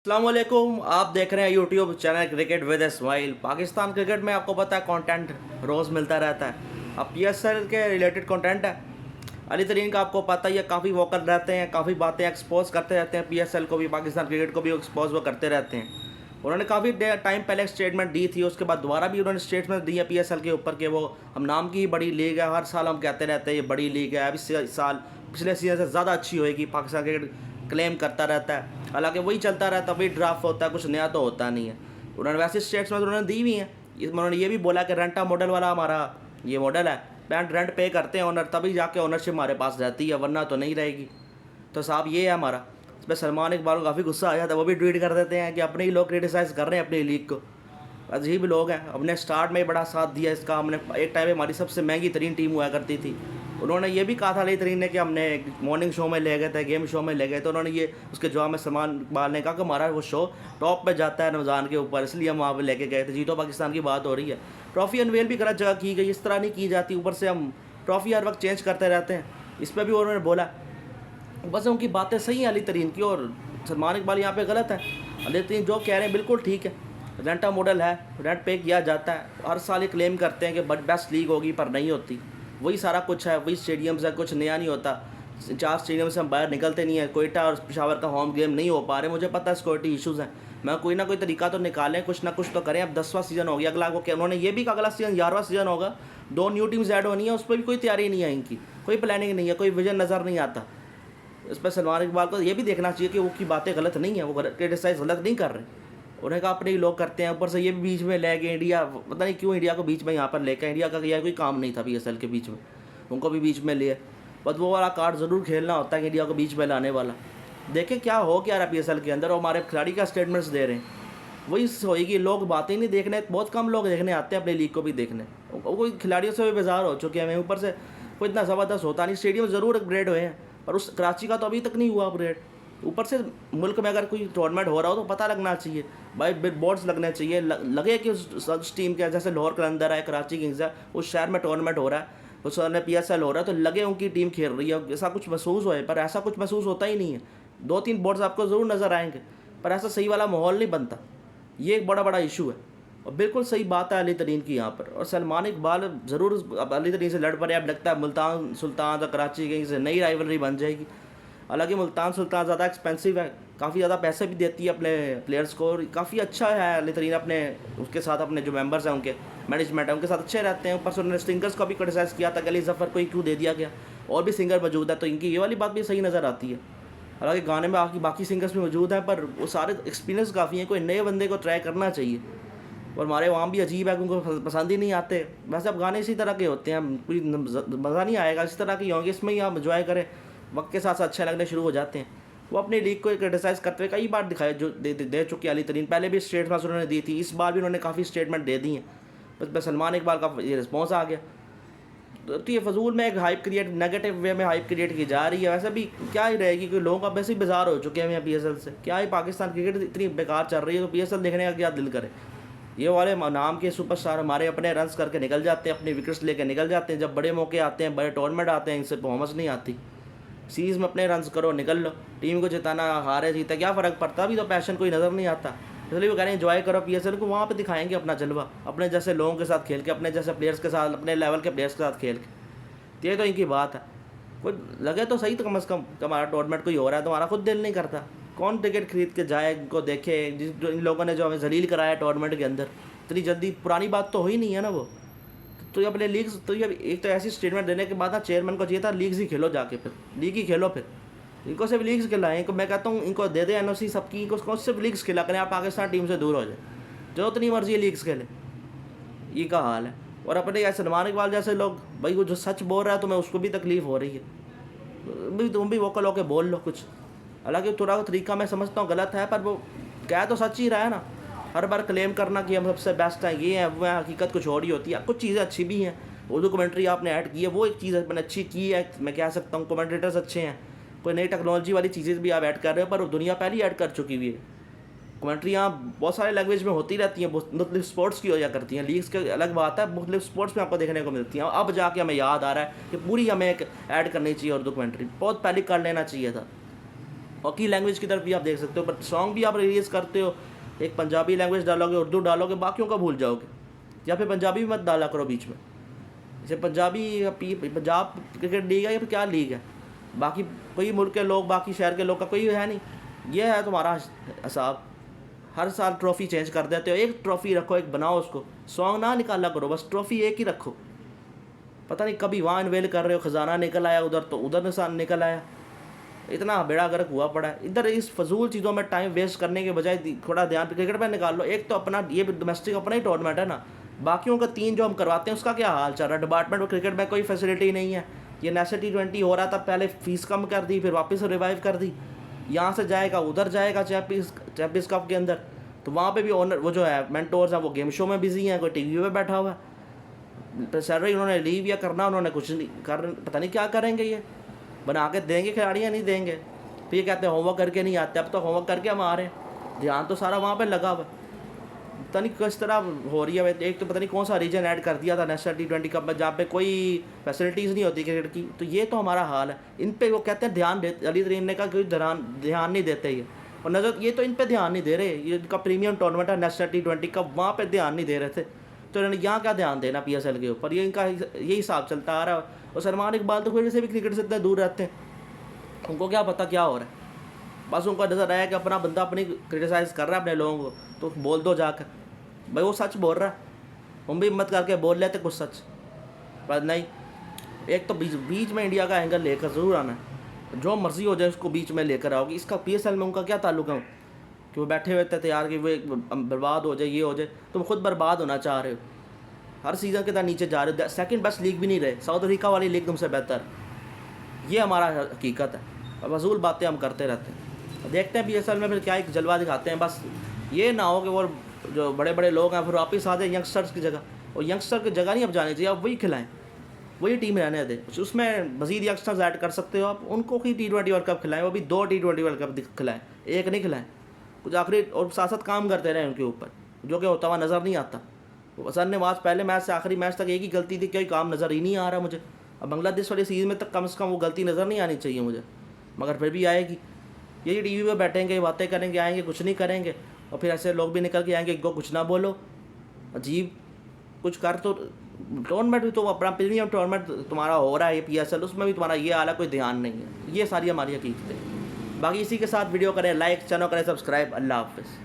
अस्सलामुअलैकुम। आप देख रहे हैं YouTube channel cricket with a smile. Pakistan cricket में आपको पता है कंटेंट रोज़ मिलता रहता है। अब पीएसएल के रिलेटेड कंटेंट है। अली तरीन का आपको पता ही है, काफ़ी वोकल रहते हैं, काफ़ी बातें एक्सपोज करते रहते हैं। पीएसएल को भी, पाकिस्तान क्रिकेट को भी एक्सपोज वो करते रहते हैं। उन्होंने काफ़ी टाइम पहले एक स्टेटमेंट दी थी, उसके बाद दोबारा भी उन्होंने स्टेटमेंट दी है पीएसएल के ऊपर कि वो हम नाम की ही बड़ी लीग है। हर साल हम कहते रहते हैं ये बड़ी लीग है, अब इस साल पिछले सीजन से ज़्यादा अच्छी होएगी। पाकिस्तान क्रिकेट क्लेम करता रहता है, हालांकि वही चलता रहता है, वही ड्राफ्ट होता है, कुछ नया तो होता नहीं है। उन्होंने वैसे स्टेट्समेंट उन्होंने दी भी हैं। इसमें उन्होंने ये भी बोला कि रेंटा मॉडल वाला हमारा ये मॉडल है, रेंट पे करते हैं ओनर, तभी जाके ओनरशिप हमारे पास रहती है, वरना तो नहीं रहेगी। तो साहब ये है हमारा। इस पर सलमान इकबाल को काफ़ी गुस्सा आया था, वो भी ट्वीट कर देते हैं कि अपने ही लोग क्रिटिसाइज़ कर रहे हैं अपनी लीग को। अजीब लोग हैं। हमने स्टार्ट में ही बड़ा साथ दिया इसका। हमने एक टाइम में हमारी सबसे महंगी तरीन टीम हुआ करती थी। उन्होंने ये भी कहा था अली तरीन ने कि हमने मॉर्निंग शो में ले गए थे, गेम शो में ले गए, तो उन्होंने ये उसके जवाब में सलमान इकबाल ने कहा कि हमारा वो शो टॉप पे जाता है रमज़ान के ऊपर, इसलिए हम वहाँ पे लेके गए थे। जीतो पाकिस्तान की बात हो रही है। ट्रॉफी अनवेल भी गलत जगह की गई, इस तरह नहीं की जाती। ऊपर से हम ट्रॉफी हर वक्त चेंज करते रहते हैं। इस पर भी उन्होंने बोला। बस उनकी बातें सही हैं अली तरीन की, और सलमान इकबाल यहाँ पे गलत है। अली तरीन जो कह रहे हैं बिल्कुल ठीक है। रेंटा मॉडल है, रेंट पे किया जाता है। हर साल ये क्लेम करते हैं कि बेस्ट लीग होगी, पर नहीं होती। वही सारा कुछ है, वही स्टेडियम्स है, कुछ नया नहीं होता। 4 स्टेडियम से हम बाहर निकलते नहीं है। कोयटा और पेशावर का होम गेम नहीं हो पा रहे, मुझे पता है सिक्योरिटी इशूज़ हैं। मैं कोई ना कोई तरीका तो निकालें, कुछ ना कुछ तो करें। अब 10वां सीज़न हो गया, अगला वो उन्होंने ये भी कहा अगला सीज़न 11वां सीज़न होगा, 2 न्यू टीम्स ऐड होनी है, उस पर भी कोई तैयारी नहीं है इनकी, कोई प्लानिंग नहीं है, कोई विजन नज़र नहीं आता। इस पर सलमान इकबाल को ये भी देखना चाहिए कि वो की बातें गलत नहीं है, वो क्रिटिसाइज गलत नहीं कर रहे। उन्हें कहा अपने ही लोग करते हैं, ऊपर से ये भी बीच में ले गए इंडिया, पता नहीं क्यों इंडिया को बीच में यहाँ पर लेकर। इंडिया का यह कोई काम नहीं था पीएसएल के बीच में, उनको भी बीच में लिए। बस वो वाला कार्ड ज़रूर खेलना होता है कि इंडिया को बीच में लाने वाला। देखें क्या हो क्या रहा पीएसएल के अंदर, और हमारे खिलाड़ी का स्टेटमेंट्स दे रहे हैं, वही होएगी। लोग बातें नहीं देखने, बहुत कम लोग देखने आते हैं अपनी लीग को भी देखने। कोई खिलाड़ियों से भी बेजार हो चुके हैं। ऊपर से कोई इतना ज़बरदस्त होता नहीं। स्टेडियम ज़रूर अपग्रेड हुए हैं, पर उस कराची का तो अभी तक नहीं हुआ अपग्रेड। ऊपर से मुल्क में अगर कोई टूर्नामेंट हो रहा हो तो पता लगना चाहिए भाई, बिल बोर्ड्स लगने चाहिए। लगे कि उस टीम के, जैसे लाहौर कलंदर है, कराची किंग्स है, उस शहर में टूर्नामेंट हो रहा है, उस शहर में पीएसएल हो रहा है, तो लगे उनकी टीम खेल रही है, ऐसा कुछ महसूस होए। पर ऐसा कुछ महसूस होता ही नहीं है। 2-3 बोर्ड्स आपको ज़रूर नज़र आएंगे, पर ऐसा सही वाला माहौल नहीं बनता। ये एक बड़ा इशू है, और बिल्कुल सही बात है अली तरीन की यहाँ पर। और सलमान इकबाल ज़रूर अब अली तरीन से लड़ पड़े। अब लगता है मुल्तान सुल्तान और कराची किंग्स से नई राइवलरी बन जाएगी। हालांकि मुल्तान सुल्तान ज़्यादा एक्सपेंसिव है, काफ़ी ज़्यादा पैसे भी देती है अपने प्लेयर्स को, और काफ़ी अच्छा है अली तरीन अपने उसके साथ, अपने जो मेंबर्स हैं उनके मैनेजमेंट है उनके साथ अच्छे रहते हैं। ऊपर से उन्होंने सिंगर्स को भी क्रिटिसाइज़ किया था कि अली जफ़र को ही क्यों दे दिया गया, और भी सिंगर मौजूद है, तो इनकी ये वाली बात भी सही नज़र आती है। हालांकि गाने में बाकी सिंगर्स भी मौजूद हैं, पर वो सारे एक्सपीरियंस काफ़ी हैं। कोई नए बंदे को ट्राई करना चाहिए। और हमारे वहाँ भी अजीब है, उनको पसंद ही नहीं आते। वैसे अब गाने इसी तरह के होते हैं, कोई मज़ा नहीं आएगा। इसी तरह के होंगे, इसमें ही आप इंजॉय करें, वक्त के साथ साथ अच्छे लगने शुरू हो जाते हैं। वो अपनी लीग को क्रिटिसाइज़ करते हुए कई बार दिखाए, जो दे चुके अली तरीन। पहले भी स्टेटमेंट्स उन्होंने दी थी, इस बार भी उन्होंने काफ़ी स्टेटमेंट दे दी हैं। बस सलमान इकबाल का ये रिस्पॉन्स आ गया। तो ये फजूल में एक हाइप क्रिएट, नेगेटिव वे में हाइप क्रिएट की जा रही है। वैसे भी क्या ही रहेगी, कि लोग अब वैसे ही बेजार हो चुके हैं पीएसएल से। क्या ही पाकिस्तान क्रिकेट इतनी बेकार चल रही है, तो पीएसएल देखने का क्या दिल करे। ये वाले नाम के सुपरस्टार हमारे अपने रन्स करके निकल जाते हैं, अपने विकेट्स लेके निकल जाते हैं। जब बड़े मौके आते हैं, बड़े टूर्नामेंट आते हैं, इनसे परफॉर्मेंस नहीं आती। सीरीज़ में अपने रन्स करो, निकल लो। टीम को जिताना, हारे जीते क्या फ़र्क पड़ता, अभी तो पैशन कोई नज़र नहीं आता। इसलिए वो कह रहे हैं एंजॉय करो पीएसएल को, वहाँ पे दिखाएंगे अपना जलवा, अपने जैसे लोगों के साथ खेल के, अपने जैसे प्लेयर्स के साथ, अपने लेवल के प्लेयर्स के साथ खेल के। ये तो इनकी बात है। कोई लगे तो सही, तो कम से कम हमारा टूर्नामेंट कोई हो रहा है तो हमारा खुद दिल नहीं करता। कौन टिकट खरीद के जाए, इनको देखे। जो इन लोगों ने जो हमें जलील कराया टूर्नामेंट के अंदर, इतनी जल्दी पुरानी बात तो हुई नहीं है ना वो। तो ये अपने लीग्स, तो ये एक तो ऐसी स्टेटमेंट देने के बाद ना चेयरमैन को चाहिए था लीग्स ही खेलो जाके, फिर लीग ही खेलो। फिर इनको सिर्फ लीग्स खिलाएं। इनको मैं कहता हूँ इनको दे दे एनओसी सबकी, इनको सिर्फ लीग्स खिला करें। आप पाकिस्तान टीम से दूर हो जाए, जो उतनी मर्जी लीग्स खेले। ये का हाल है। और अपने ऐसे सलमान इकबाल जैसे लोग, भाई वो जो सच बोल रहा है तुम्हें, उसको भी तकलीफ़ हो रही है, भाई तुम भी वोकल होकर बोल लो कुछ। हालांकि थोड़ा तरीका मैं समझता हूँ गलत है, पर वो कह तो सच ही रहा है ना। हर बार क्लेम करना कि हम सबसे बेस्ट हैं, ये हैं वो हैं, हकीकत कुछ और ही होती है। कुछ चीज़ें अच्छी भी हैं, उर्दू कमेंट्री आपने ऐड की है, वो एक चीज़ मैंने अच्छी की है, मैं कह सकता हूँ। कमेंटेटर्स अच्छे हैं, कोई नई टेक्नोलॉजी वाली चीज़ें भी आप ऐड कर रहे हो, पर दुनिया पहले ही ऐड कर चुकी हुई है। कमेंट्री यहाँ बहुत सारे लैंग्वेज में होती रहती हैं, मुख्तलिफ स्पोर्ट्स की हो जा करती हैं। लीग्स की अलग बात है, मुख्तलिफ स्पोर्ट्स में आपको देखने को मिलती हैं। अब जाके हमें याद आ रहा है कि पूरी हमें एक ऐड करनी चाहिए उर्दू कमेंट्री, बहुत पहले कर लेना चाहिए था। हॉकी लैंग्वेज की तरफ भी आप देख सकते हो, बट सॉन्ग भी आप रिलीज़ करते हो, एक पंजाबी लैंग्वेज डालोगे, उर्दू डालोगे, बाकियों का भूल जाओगे। या फिर पंजाबी भी मत डाला करो बीच में। जैसे पंजाब क्रिकेट लीग है या फिर क्या लीग है, बाकी कोई मुल्क के लोग, बाकी शहर के लोग का कोई है नहीं। ये है तुम्हारा हिसाब, हर साल ट्रॉफ़ी चेंज कर देते हो। एक ट्रॉफ़ी रखो, एक बनाओ उसको, सॉन्ग ना निकाला करो, बस ट्रॉफ़ी एक ही रखो। पता नहीं कभी वहाँ अनवेल कर रहे हो, ख़जाना निकल आया उधर, तो उधर निशान निकल आया। इतना बेड़ा गर्क हुआ पड़ा है इधर। इस फजूल चीज़ों में टाइम वेस्ट करने के बजाय थोड़ा ध्यान क्रिकेट पर निकाल लो। एक तो अपना ये डोमेस्टिक अपना ही टूर्नामेंट है ना, बाकियों का 3 जो हम करवाते हैं उसका क्या हाल चल रहा है। डिपार्टमेंट ऑफ क्रिकेट में कोई फैसिलिटी नहीं है। ये नेशनल T20 हो रहा था, पहले फ़ीस कम कर दी, फिर वापस रिवाइव कर दी। यहाँ से जाएगा उधर जाएगा चैंपियंस कप के अंदर, तो वहाँ पे भी ओनर वो जो है मेंटोर्स हैं वो गेम शो में बिजी हैं, कोई टीवी पे बैठा हुआ है। तो सैलरी उन्होंने लीव या करना, उन्होंने कुछ नहीं कर, पता नहीं क्या करेंगे। ये बना के देंगे खिलाड़ियाँ, नहीं देंगे। फिर ये कहते हैं होमवर्क करके नहीं आते। अब तो होमवर्क करके हम आ रहे हैं, ध्यान तो सारा वहाँ पे लगा हुआ। पता नहीं किस तरह हो रही है। एक तो पता नहीं कौन सा रीजन ऐड कर दिया था नेशनल T20 कप में, जहाँ पे कोई फैसिलिटीज़ नहीं होती क्रिकेट की। तो ये तो हमारा हाल है। इन पे वो कहते हैं ध्यान दे, अली तरीन ने कहा कोई ध्यान नहीं देते ये, और नज़र ये तो इन पे ध्यान नहीं दे रहे। ये इनका प्रीमियम टूर्नामेंट है नेशनल T20 कप, वहाँ पे ध्यान नहीं दे रहे थे, तो इन्होंने यहाँ क्या ध्यान देना PSL के ऊपर। ये इनका यही हिसाब चलता आ रहा है। और सलमान इकबाल तो खुद से भी क्रिकेट से इतने दूर रहते हैं, उनको क्या पता क्या हो रहा है। बस उनको नज़र आया कि अपना बंदा अपनी क्रिटिसाइज़ कर रहा है अपने लोगों को, तो बोल दो जाकर भाई वो सच बोल रहा है, हम भी हिम्मत करके बोल लेते कुछ सच। पर नहीं, एक तो बीच में इंडिया का एंगल लेकर ज़रूर आना है। जो मर्ज़ी हो जाए उसको बीच में लेकर आओगी। इसका PSL में उनका क्या ताल्लुक है कि वो बैठे हुए थे तैयार कि वो बर्बाद हो जाए, ये हो जाए। तुम खुद बर्बाद होना चाह रहे हो, हर सीज़न के तरह नीचे जा रहे हो। सेकंड बेस्ट लीग भी नहीं रहे, साउथ अफ्रीका वाली लीग तुमसे बेहतर। ये हमारा हकीकत है, और फजूल बातें हम करते रहते हैं। देखते हैं PSL में फिर क्या एक जलवा दिखाते हैं। बस ये ना हो कि वो जो बड़े बड़े लोग हैं फिर वापस आ जाए यंगस्टर्स की जगह। और यंगस्टर की जगह नहीं अब जानी चाहिए, अब वही खिलाएं, वही टीम रहने दें। उसमें मज़ीद यंगस्टर्स ऐड कर सकते हो आप, उनको ही T20 वर्ल्ड कप खिलाएं। वो भी 2 T20 वर्ल्ड कप खिलाएं, एक नहीं खिलाएं। कुछ आखिरी और साथ साथ काम करते रहें उनके ऊपर, जो कि होता हुआ नज़र नहीं आता। हसन नवाज पहले मैच से आखिरी मैच तक एक ही गलती थी, कोई काम नज़र ही नहीं आ रहा मुझे। अब बांग्लादेश वाली सीरीज़ में तक कम से कम वो गलती नज़र नहीं आनी चाहिए मुझे, मगर फिर भी आएगी। यही टीवी पे बैठेंगे, बातें करेंगे, आएंगे, कुछ नहीं करेंगे। और फिर ऐसे लोग भी निकल के आएंगे, इनको कुछ ना बोलो, अजीब कुछ कर। तो टूर्नामेंट भी तो अपना प्रीमियम टूर्नामेंट तुम्हारा हो रहा है ये PSL, उसमें भी तुम्हारा ये हाल है, कोई ध्यान नहीं है। ये सारी हमारी हकीकत है। बाकी इसी के साथ वीडियो करें लाइक, चैनल करें सब्सक्राइब। अल्लाह हाफ़िज़।